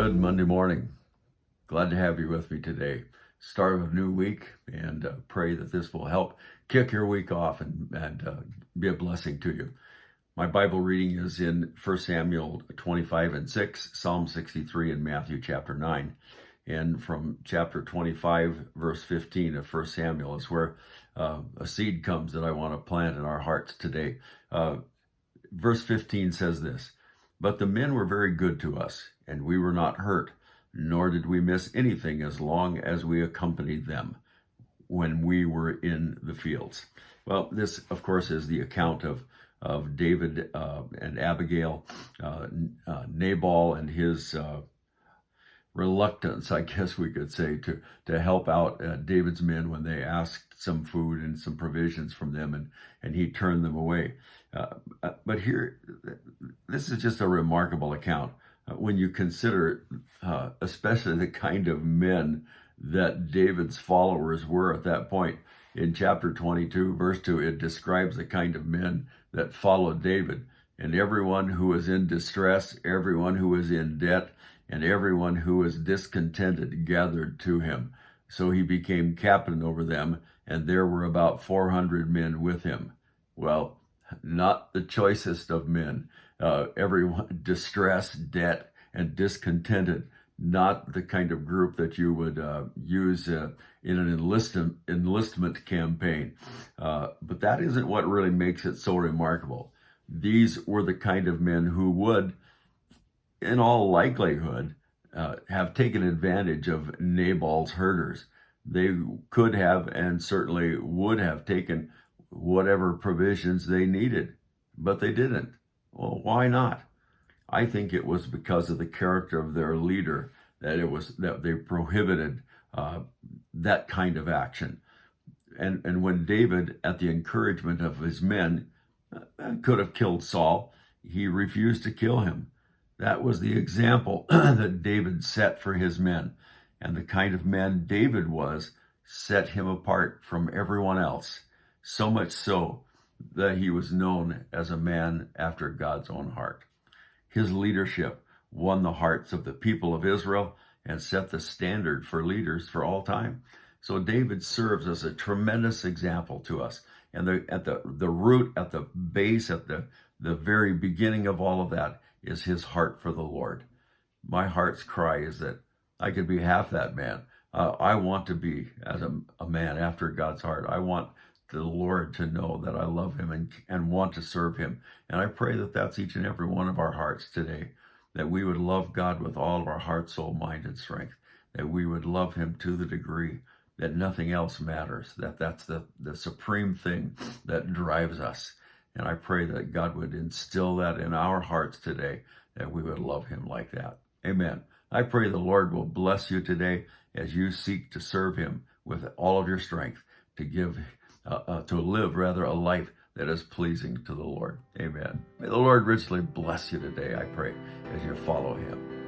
Good Monday morning. Glad to have you with me today. Start of a new week, and pray that this will help kick your week off and be a blessing to you. My Bible reading is in 1 Samuel 25 and 6, Psalm 63, and Matthew chapter 9. And from chapter 25, verse 15 of 1 Samuel is where a seed comes that I want to plant in our hearts today. Verse 15 says this: "But the men were very good to us, and we were not hurt, nor did we miss anything as long as we accompanied them when we were in the fields." Well, this, of course, is the account of David and Abigail, Nabal and his reluctance, I guess we could say, to help out David's men when they asked some food and some provisions from them, and he turned them away. But here, this is just a remarkable account when you consider especially the kind of men that David's followers were at that point. In chapter 22, verse 2, it describes the kind of men that followed David. "And everyone who was in distress, everyone who was in debt, and everyone who was discontented gathered to him. So he became captain over them, and there were about 400 men with him." Well, not the choicest of men. Everyone distressed, debt, and discontented. Not the kind of group that you would use in an enlistment campaign. But that isn't what really makes it so remarkable. These were the kind of men who would, in all likelihood, have taken advantage of Nabal's herders. They could have and certainly would have taken whatever provisions they needed, but they didn't. Well, why not? I think it was because of the character of their leader that they prohibited that kind of action. And when David, at the encouragement of his men, could have killed Saul, he refused to kill him. That was the example that David set for his men. And the kind of man David was set him apart from everyone else. So much so that he was known as a man after God's own heart. His leadership won the hearts of the people of Israel and set the standard for leaders for all time. So David serves as a tremendous example to us. And at the root, at the base, at the very beginning of all of that is his heart for the Lord. My heart's cry is that I could be half that man. I want to be as a man after God's heart. I want the Lord to know that I love him and want to serve him. And I pray that that's each and every one of our hearts today, that we would love God with all of our heart, soul, mind, and strength, that we would love him to the degree that nothing else matters, that's the supreme thing that drives us. And I pray that God would instill that in our hearts today, that we would love him like that. Amen. I pray the Lord will bless you today as you seek to serve him with all of your strength, to live a life that is pleasing to the Lord. Amen. May the Lord richly bless you today, I pray, as you follow him.